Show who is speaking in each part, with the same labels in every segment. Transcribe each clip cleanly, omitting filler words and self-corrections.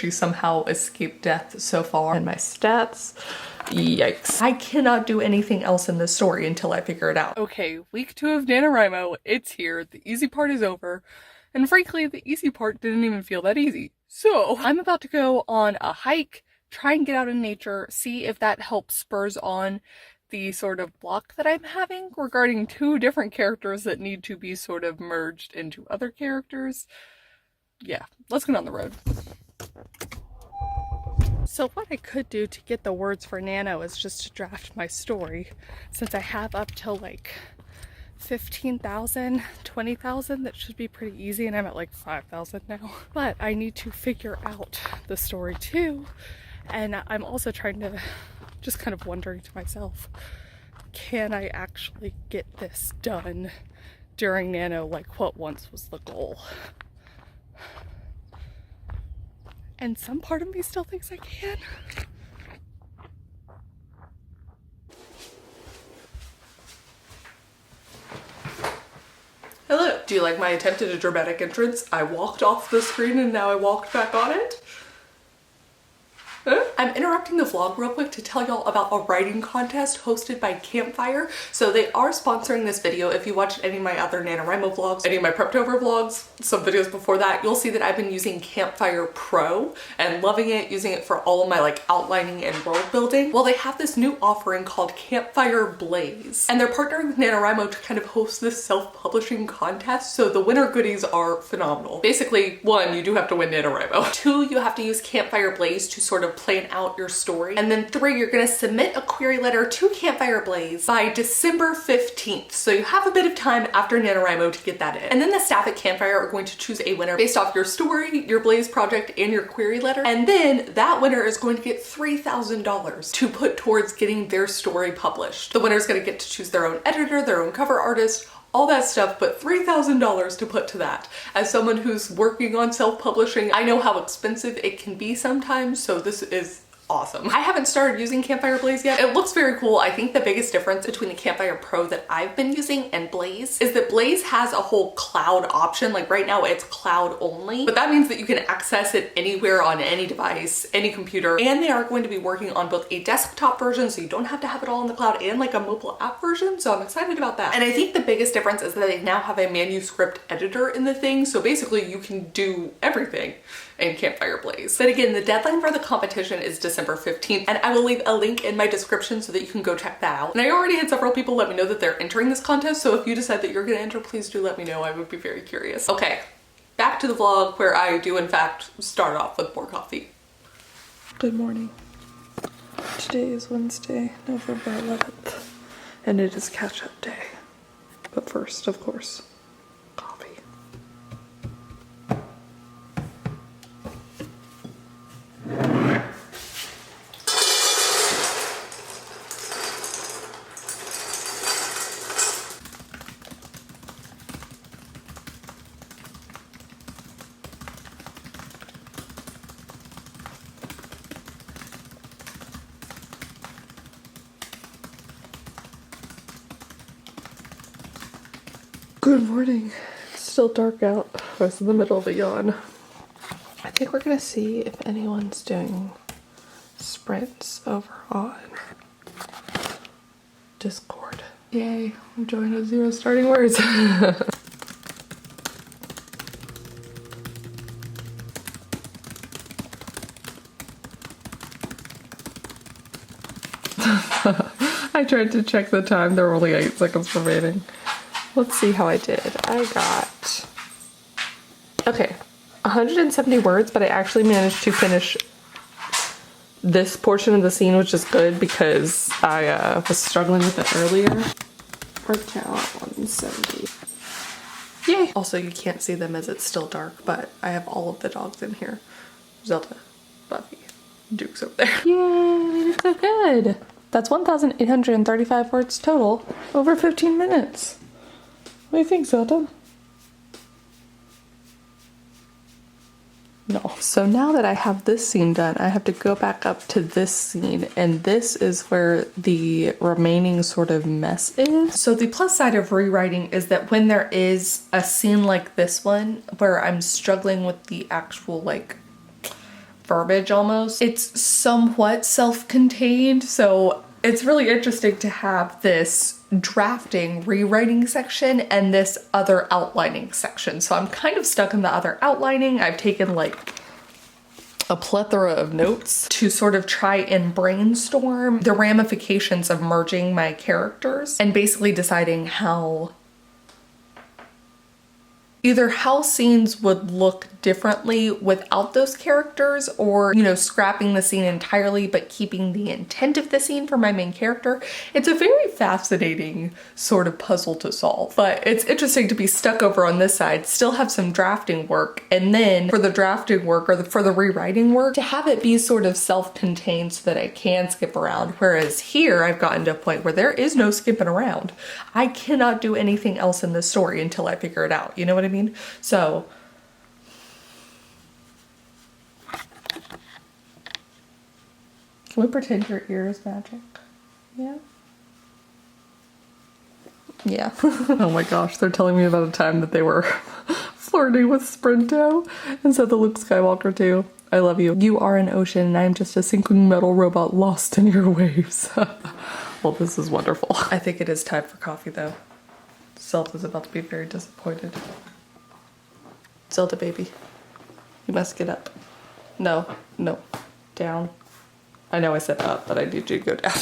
Speaker 1: she somehow escaped death so far. And my stats, yikes. I cannot do anything else in this story until I figure it out. Okay, week 2 of NaNoWriMo, it's here. The easy part is over. And frankly, the easy part didn't even feel that easy. So I'm about to go on a hike, try and get out in nature, see if that helps spurs on the sort of block that I'm having regarding 2 different characters that need to be sort of merged into other characters. Yeah, let's get on the road. So what I could do to get the words for Nano is just to draft my story, since I have up till like 15,000, 20,000, that should be pretty easy, and I'm at like 5,000 now. But I need to figure out the story too, and I'm also trying to, just kind of wondering to myself, can I actually get this done during Nano like what once was the goal? And some part of me still thinks I can. Hello. Do you like my attempt at a dramatic entrance? I walked off the screen and now I walked back on it. Huh? I'm interrupting the vlog real quick to tell y'all about a writing contest hosted by Campfire. So they are sponsoring this video. If you watched any of my other NaNoWriMo vlogs, any of my Preptober vlogs, some videos before that, you'll see that I've been using Campfire Pro and loving it, using it for all of my like outlining and world building. Well, they have this new offering called Campfire Blaze, and they're partnering with NaNoWriMo to kind of host this self-publishing contest. So the winner goodies are phenomenal. Basically, 1, you do have to win NaNoWriMo. 2, you have to use Campfire Blaze to sort of plan out your story. And then 3, you're gonna submit a query letter to Campfire Blaze by December 15th. So you have a bit of time after NaNoWriMo to get that in. And then the staff at Campfire are going to choose a winner based off your story, your Blaze project, and your query letter. And then that winner is going to get $3,000 to put towards getting their story published. The winner is gonna get to choose their own editor, their own cover artist, all that stuff, but $3,000 to put to that. As someone who's working on self-publishing, I know how expensive it can be sometimes, so this is awesome. I haven't started using Campfire Blaze yet. It looks very cool. I think the biggest difference between the Campfire Pro that I've been using and Blaze is that Blaze has a whole cloud option. Like right now it's cloud only, but that means that you can access it anywhere on any device, any computer, and they are going to be working on both a desktop version, so you don't have to have it all in the cloud, and like a mobile app version, so I'm excited about that. And I think the biggest difference is that they now have a manuscript editor in the thing, so basically you can do everything in Campfire Blaze. But again, the deadline for the competition is December 15th, and I will leave a link in my description so that you can go check that out. And I already had several people let me know that they're entering this contest, so if you decide that you're gonna enter, please do let me know. I would be very curious. Okay, back to the vlog where I do in fact start off with more coffee. Good morning. Today is Wednesday, November 11th, and it is catch-up day. But first, of course, coffee. Good morning. It's still dark out. I was in the middle of a yawn. I think we're gonna see if anyone's doing sprints over on Discord. Yay, I'm joining with 0 starting words. I tried to check the time. There were only 8 seconds remaining. Let's see how I did. I got, okay, 170 words, but I actually managed to finish this portion of the scene, which is good because I was struggling with it earlier. Word count 170. Yay! Also, you can't see them as it's still dark, but I have all of the dogs in here. Zelda, Buffy, Duke's over there. Yay, that's so good. That's 1,835 words total, over 15 minutes. What do you think, Zelda? No. So now that I have this scene done, I have to go back up to this scene, and this is where the remaining sort of mess is. So the plus side of rewriting is that when there is a scene like this one, where I'm struggling with the actual like verbiage almost. It's somewhat self-contained, so it's really interesting to have this drafting, rewriting section and this other outlining section. So I'm kind of stuck in the other outlining. I've taken like a plethora of notes to sort of try and brainstorm the ramifications of merging my characters and basically deciding either how scenes would look differently without those characters, or, you know, scrapping the scene entirely but keeping the intent of the scene for my main character. It's a very fascinating sort of puzzle to solve, but it's interesting to be stuck over on this side, still have some drafting work, and then for the drafting work or for the rewriting work, to have it be sort of self-contained so that I can skip around. Whereas here I've gotten to a point where there is no skipping around. I cannot do anything else in this story until I figure it out. You know what I mean? So can we pretend your ear is magic? Yeah. Yeah. Oh my gosh, they're telling me about a time that they were flirting with Sprinto, and said the Luke Skywalker too. I love you. You are an ocean and I'm just a sinking metal robot lost in your waves. Well, this is wonderful. I think it is time for coffee though. Zelda is about to be very disappointed. Zelda baby, you must get up. No, no, down. I know I said up, but I need you to go down.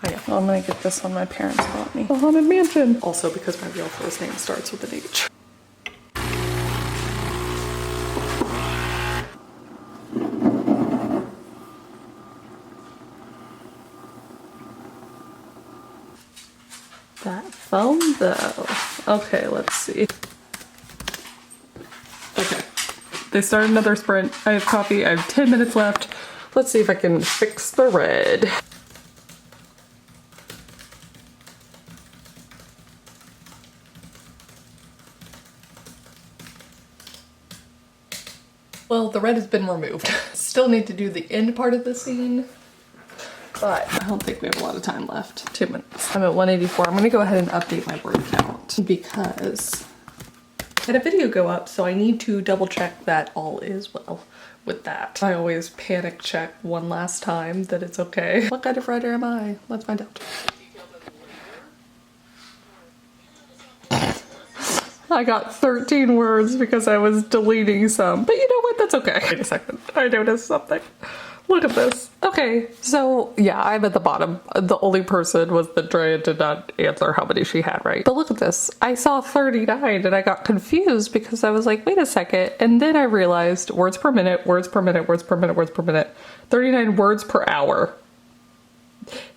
Speaker 1: I know. I'm gonna get this one my parents bought me. The Haunted Mansion. Also because my real first name starts with an H. That phone though. Okay, let's see. Okay. They started another sprint. I have coffee. I have 10 minutes left. Let's see if I can fix the red. Well, the red has been removed. Still need to do the end part of the scene, but I don't think we have a lot of time left. 2 minutes. I'm at 184. I'm gonna go ahead and update my word count because I had a video go up, so I need to double check that all is well with that. I always panic check one last time that it's okay. What kind of writer am I? Let's find out. I got 13 words because I was deleting some, but you know what? That's okay. Wait a second. I noticed something. Look at this. Okay, so yeah, I'm at the bottom. The only person was that Drea did not answer how many she had right. But look at this. I saw 39 and I got confused because I was like, wait a second. And then I realized words per minute, words per minute, words per minute, words per minute, 39 words per hour.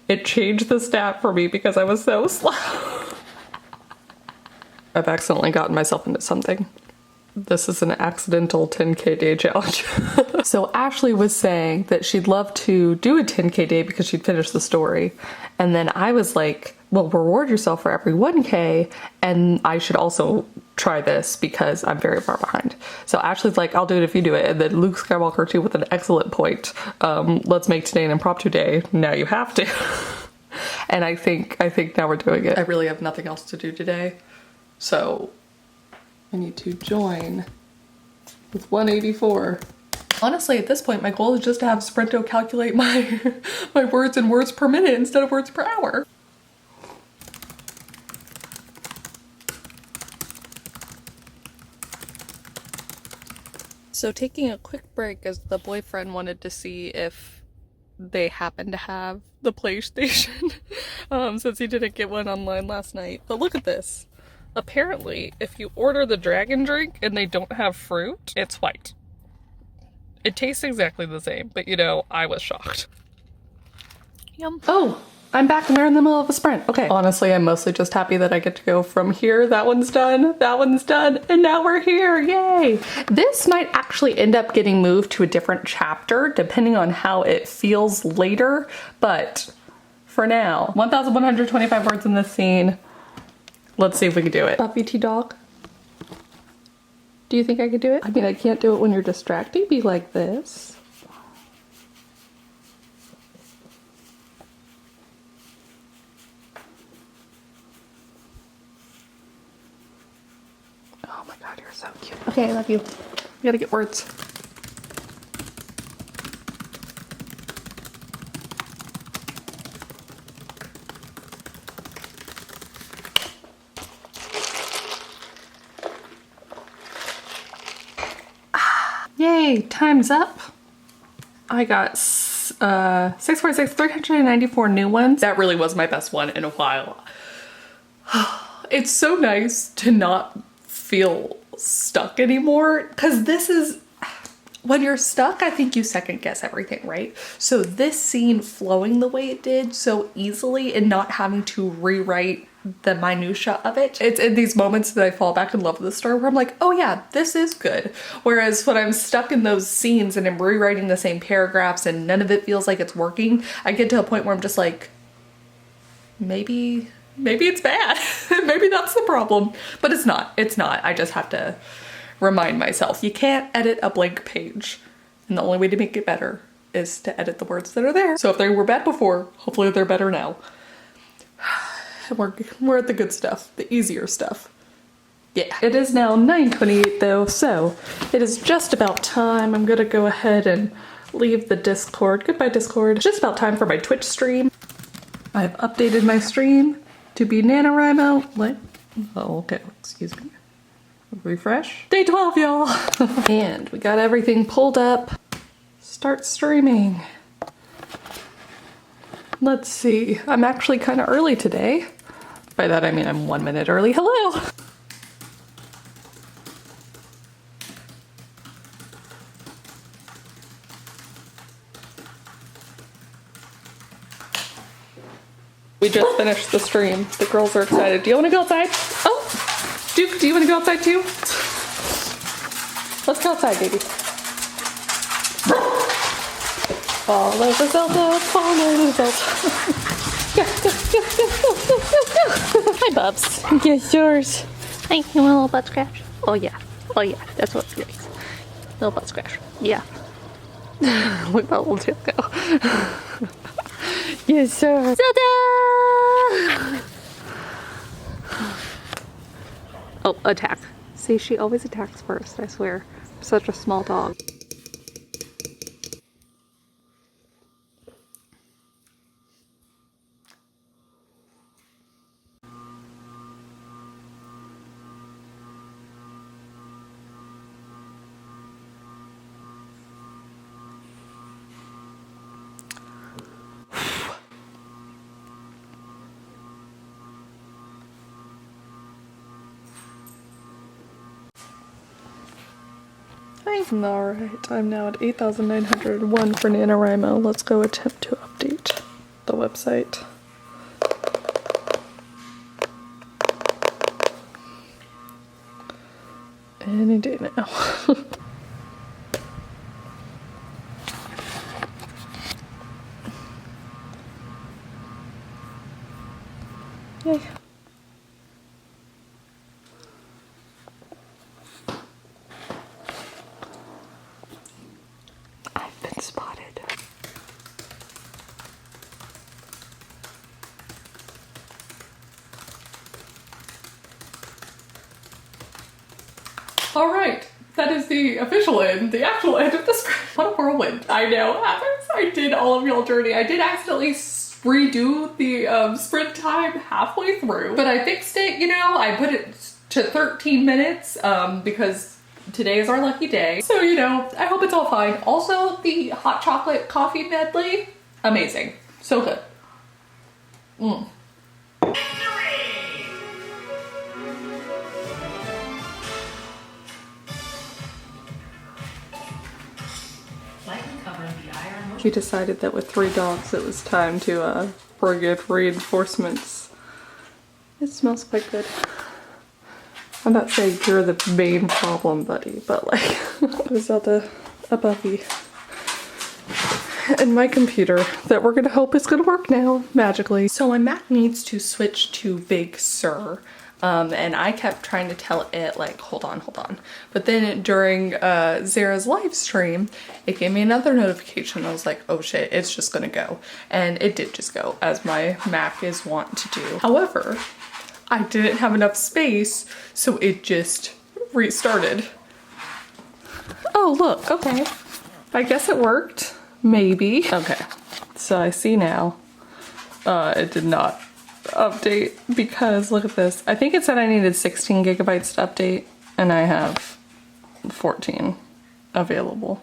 Speaker 1: It changed the stat for me because I was so slow. I've accidentally gotten myself into something. This is an accidental 10K day challenge. So Ashley was saying that she'd love to do a 10K day because she'd finished the story. And then I was like, well, reward yourself for every 1K. And I should also try this because I'm very far behind. So Ashley's like, I'll do it if you do it. And then Luke Skywalker too with an excellent point. Let's make today an impromptu day. Now you have to. And I think now we're doing it. I really have nothing else to do today. So I need to join with 184. Honestly, at this point, my goal is just to have Sprinto calculate my words in words per minute instead of words per hour. So taking a quick break as the boyfriend wanted to see if they happen to have the PlayStation since he didn't get one online last night. But look at this. Apparently, if you order the dragon drink and they don't have fruit, it's white. It tastes exactly the same, but you know, I was shocked. Yum. Oh, I'm back and they're in the middle of a sprint. Okay. Honestly, I'm mostly just happy that I get to go from here. That one's done, and now we're here. Yay. This might actually end up getting moved to a different chapter depending on how it feels later, but for now, 1,125 words in this scene. Let's see if we can do it. Puppy T dog. Do you think I could do it? I mean, I can't do it when you're distracting me like this. Oh my god, you're so cute. Okay, I love you. You gotta get words. Yay, time's up. I got 646, 394 new ones. That really was my best one in a while. It's so nice to not feel stuck anymore, because this is, when you're stuck, I think you second guess everything, right? So this scene flowing the way it did so easily and not having to rewrite the minutia of it. It's in these moments that I fall back in love with the story where I'm like, oh yeah, this is good. Whereas when I'm stuck in those scenes and I'm rewriting the same paragraphs and none of it feels like it's working, I get to a point where I'm just like, maybe it's bad. Maybe that's the problem. But it's not. It's not. I just have to remind myself. You can't edit a blank page. And the only way to make it better is to edit the words that are there. So if they were bad before, hopefully they're better now. We're at the good stuff, the easier stuff. Yeah. It is now 9:28 though, so it is just about time. I'm gonna go ahead and leave the Discord. Goodbye, Discord. Just about time for my Twitch stream. I've updated my stream to be NaNoWriMo. What? Oh, okay, excuse me. Refresh. Day 12, y'all. And we got everything pulled up. Start streaming. Let's see. I'm actually kind of early today. By that I mean I'm 1 minute early. Hello! We just finished the stream. The girls are excited. Do you want to go outside? Oh! Duke, do you want to go outside too? Let's go outside, baby. Follow the Zelda, follow the Zelda. Go, go, go, go, go, go, go, go. Hi, Bubs. Yes, yours. Hi, you want a little butt scratch? Oh, yeah. Oh, yeah. That's what it is. Little butt scratch. Yeah. Look at that little tail go. Yes, sir. Zelda! Oh, attack. See, she always attacks first, I swear. Such a small dog. Alright, I'm now at 8,901 for NaNoWriMo. Let's go attempt to update the website. Any day now. Yay. Spotted. All right, that is the official end, the actual end of the script. What a whirlwind. I know, I did all of y'all journey. I did accidentally redo the sprint time halfway through, but I fixed it, you know. I put it to 13 minutes because today is our lucky day. So, you know, I hope it's all fine. Also, the hot chocolate coffee medley, amazing. So good. Mm. We decided that with 3 dogs it was time to bring in reinforcements. It smells quite good. I'm not saying you're the main problem, buddy, but like, there's a puppy and my computer that we're gonna hope is gonna work now, magically. So my Mac needs to switch to Big Sur, and I kept trying to tell it like, hold on. But then during Zara's live stream, it gave me another notification. I was like, oh shit, it's just gonna go. And it did just go, as my Mac is wont to do. However, I didn't have enough space, so it just restarted. Oh, look, okay. I guess it worked. Maybe. Okay, so I see now. It did not update because look at this. I think it said I needed 16 gigabytes to update and I have 14 available.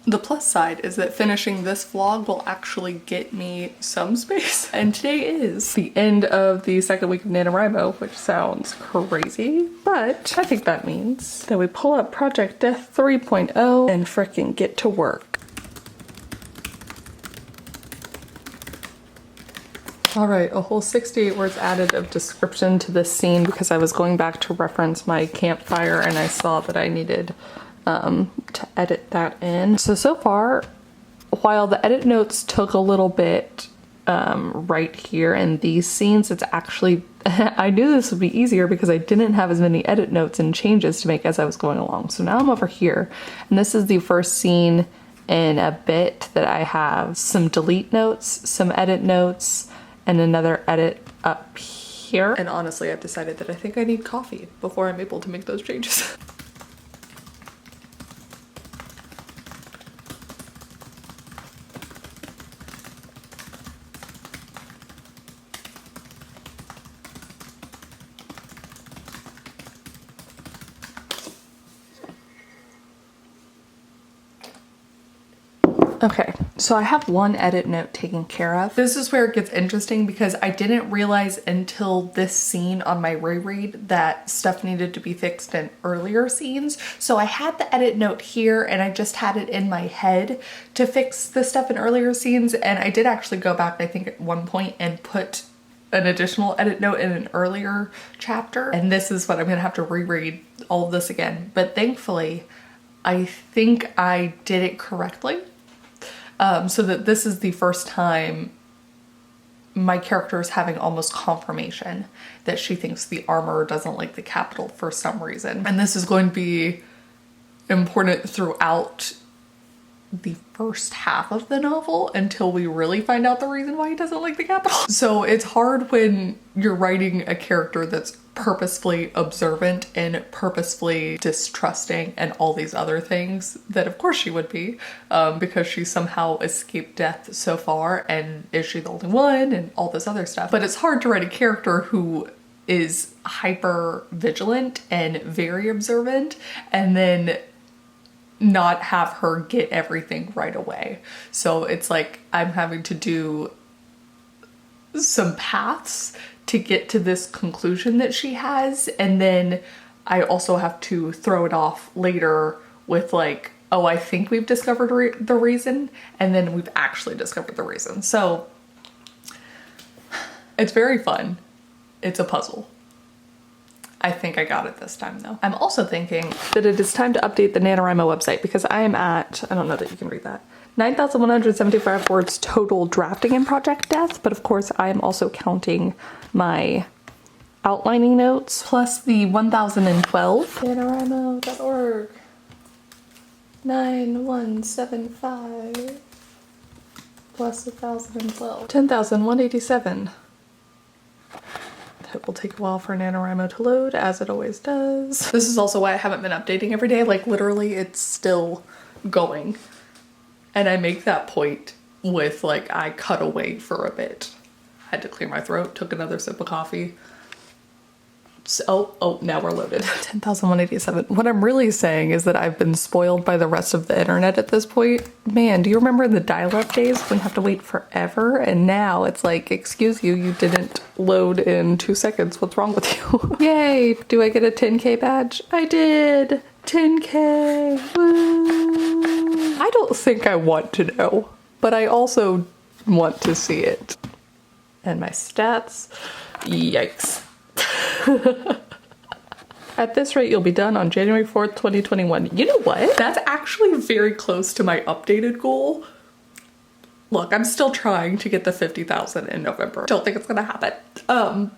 Speaker 1: The plus side is that finishing this vlog will actually get me some space. And today is the end of the second week of NaNoWriMo, which sounds crazy, but I think that means that we pull up Project Death 3.0 and frickin' get to work. All right, a whole 68 words added of description to this scene because I was going back to reference my Campfire and I saw that I needed to edit that in. So far, while the edit notes took a little bit right here in these scenes, it's actually, I knew this would be easier because I didn't have as many edit notes and changes to make as I was going along. So now I'm over here, and this is the first scene in a bit that I have some delete notes, some edit notes, and another edit up here. And honestly, I've decided that I think I need coffee before I'm able to make those changes. Okay, so I have one edit note taken care of. This is where it gets interesting because I didn't realize until this scene on my reread that stuff needed to be fixed in earlier scenes. So I had the edit note here and I just had it in my head to fix the stuff in earlier scenes, and I did actually go back, I think at one point, and put an additional edit note in an earlier chapter. And this is what I'm gonna have to reread all of this again. But thankfully, I think I did it correctly. So that this is the first time my character is having almost confirmation that she thinks the armor doesn't like the capital for some reason. And this is going to be important throughout the first half of the novel until we really find out the reason why he doesn't like the capital. So it's hard when you're writing a character that's purposefully observant and purposefully distrusting and all these other things that of course she would be, because she somehow escaped death so far, and is she the only one and all this other stuff. But it's hard to write a character who is hyper vigilant and very observant and then not have her get everything right away. So it's like I'm having to do some paths to get to this conclusion that she has, and then I also have to throw it off later with like, oh, I think we've discovered the reason, and then we've actually discovered the reason. So it's very fun. It's a puzzle. I think I got it this time though. I'm also thinking that it is time to update the NaNoWriMo website because I am at, I don't know that you can read that, 9,175 words total drafting in Project Death, but of course I am also counting my outlining notes plus the 1,012. NaNoWriMo.org 9175 plus 1,012. 10,187. It will take a while for NaNoWriMo to load, as it always does. This is also why I haven't been updating every day. Like literally it's still going. And I make that point with like, I cut away for a bit. I had to clear my throat, took another sip of coffee. So, oh, now we're loaded. 10,187. What I'm really saying is that I've been spoiled by the rest of the internet at this point. Man, do you remember the dial-up days when you have to wait forever? And now it's like, excuse you, you didn't load in 2 seconds. What's wrong with you? Yay, do I get a 10K badge? I did, 10K, woo. I don't think I want to know, but I also want to see it. And my stats, yikes. At this rate, you'll be done on January 4th, 2021. You know what? That's actually very close to my updated goal. Look, I'm still trying to get the 50,000 in November. Don't think it's gonna happen.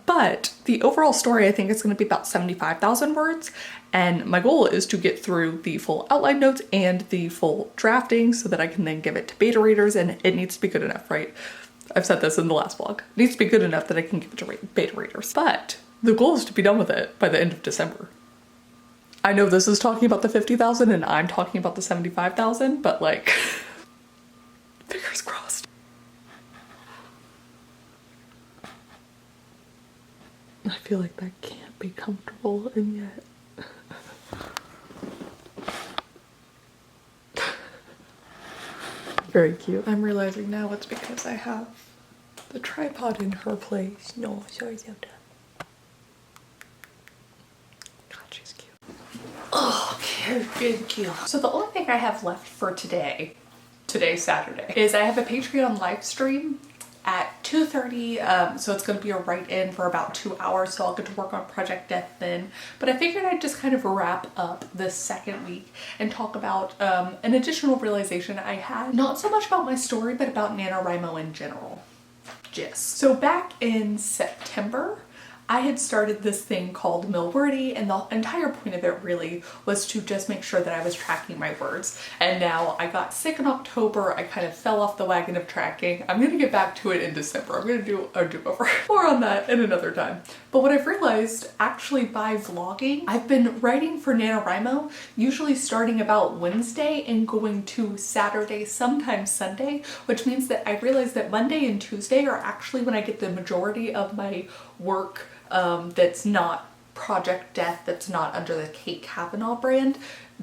Speaker 1: But the overall story, I think, is gonna be about 75,000 words. And my goal is to get through the full outline notes and the full drafting so that I can then give it to beta readers, and it needs to be good enough, right? I've said this in the last vlog. It needs to be good enough that I can give it to beta readers. But the goal is to be done with it by the end of December. I know this is talking about the 50,000 and I'm talking about the 75,000, but like, fingers crossed. I feel like that can't be comfortable, and yet. Very cute. I'm realizing now it's because I have the tripod in her place. No, sorry about that. God, she's cute. Oh, cute. So the only thing I have left for today, Saturday, is I have a Patreon live stream at 2:30, so it's going to be a write-in for about 2 hours, so I'll get to work on Project Death then. But I figured I'd just kind of wrap up this second week and talk about an additional realization I had. Not so much about my story, but about NaNoWriMo in general. So back in September, I had started this thing called Boerne, and the entire point of it really was to just make sure that I was tracking my words. And now I got sick in October, I kind of fell off the wagon of tracking. I'm gonna get back to it in December. I'm gonna do a do-over. More on that in another time. But what I've realized, actually by vlogging, I've been writing for NaNoWriMo, usually starting about Wednesday and going to Saturday, sometimes Sunday, which means that I realized that Monday and Tuesday are actually when I get the majority of my work that's not Project Death, that's not under the Cavanaugh brand,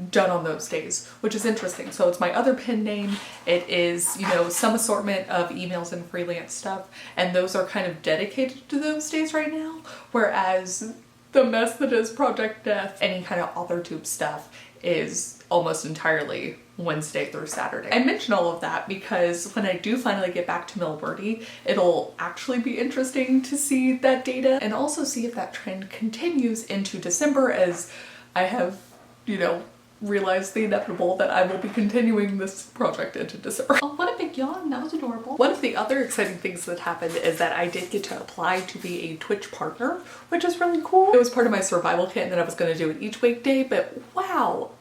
Speaker 1: done on those days, which is interesting. So it's my other pen name, it is, you know, some assortment of emails and freelance stuff, and those are kind of dedicated to those days right now, whereas the mess that is Project Death, any kind of authortube stuff, is almost entirely Wednesday through Saturday. I mention all of that because when I do finally get back to Boerne, it'll actually be interesting to see that data and also see if that trend continues into December, as I have, you know, realized the inevitable that I will be continuing this project into December. Oh, what a big yawn, that was adorable. One of the other exciting things that happened is that I did get to apply to be a Twitch partner, which is really cool. It was part of my survival kit and then I was going to do it each weekday, but wow.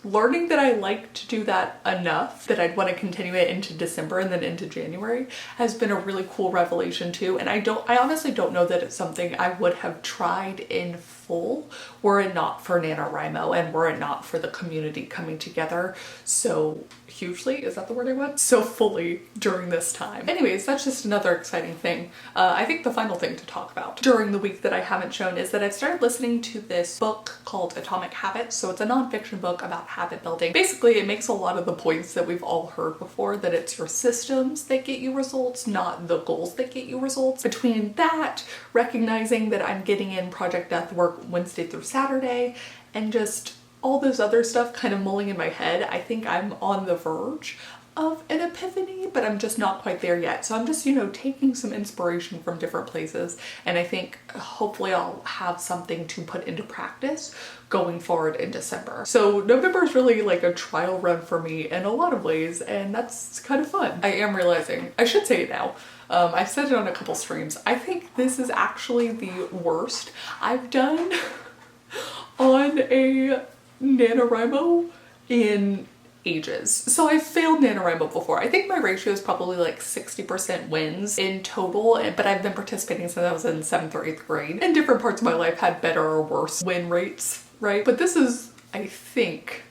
Speaker 1: Learning that I like to do that enough that I'd want to continue it into December and then into January has been a really cool revelation too. And I honestly don't know that it's something I would have tried in full were it not for NaNoWriMo and were it not for the community coming together so hugely, is that the word I want? So fully during this time. Anyways, that's just another exciting thing. I think the final thing to talk about during the week that I haven't shown is that I've started listening to this book called Atomic Habits. So it's a nonfiction book about habit building. Basically, it makes a lot of the points that we've all heard before, that it's your systems that get you results, not the goals that get you results. Between that, recognizing that I'm getting in Project Death work Wednesday through Saturday, and just all this other stuff kind of mulling in my head, I think I'm on the verge of an epiphany, but I'm just not quite there yet. So I'm just, you know, taking some inspiration from different places, and I think hopefully I'll have something to put into practice going forward in December. So November is really like a trial run for me in a lot of ways, and that's kind of fun. I am realizing, I should say it now, I've said it on a couple streams, I think this is actually the worst I've done on a NaNoWriMo in ages. So I've failed NaNoWriMo before. I think my ratio is probably like 60% wins in total, but I've been participating since I was in 7th or 8th grade. And different parts of my life had better or worse win rates, right? But this is, I think,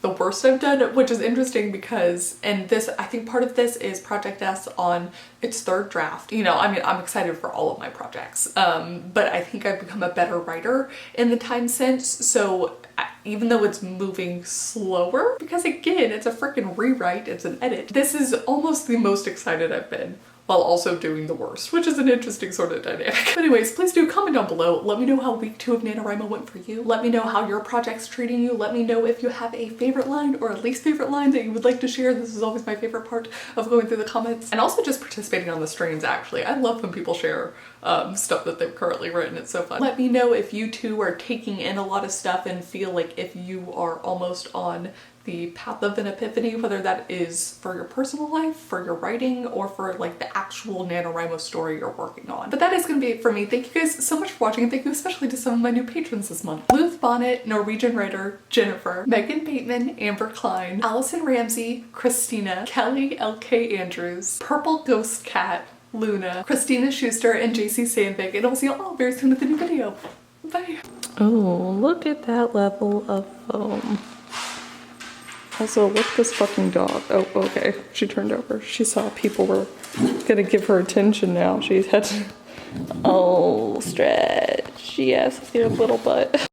Speaker 1: the worst I've done, which is interesting because, and this, I think part of this is Project S on its 3rd draft. You know, I mean, I'm excited for all of my projects, but I think I've become a better writer in the time since. So even though it's moving slower, because again, it's a freaking rewrite, it's an edit, this is almost the most excited I've been, while also doing the worst, which is an interesting sort of dynamic. But anyways, please do comment down below. Let me know how week 2 of NaNoWriMo went for you. Let me know how your project's treating you. Let me know if you have a favorite line or a least favorite line that you would like to share. This is always my favorite part of going through the comments. And also just participating on the streams, actually. I love when people share stuff that they've currently written. It's so fun. Let me know if you too are taking in a lot of stuff and feel like if you are almost on the path of an epiphany, whether that is for your personal life, for your writing, or for like the actual NaNoWriMo story you're working on. But that is gonna be it for me. Thank you guys so much for watching, and thank you especially to some of my new patrons this month. Luth Bonnet, Norwegian writer, Jennifer, Megan Bateman, Amber Klein, Allison Ramsey, Christina, Kelly LK Andrews, Purple Ghost Cat, Luna, Christina Schuster, and JC Sandvik, and I'll see you all very soon with a new video. Bye. Oh, look at that level of foam. Also, look at this fucking dog. Oh, okay. She turned over. She saw people were gonna give her attention now. She had to... Oh, stretch. Yes, your little butt.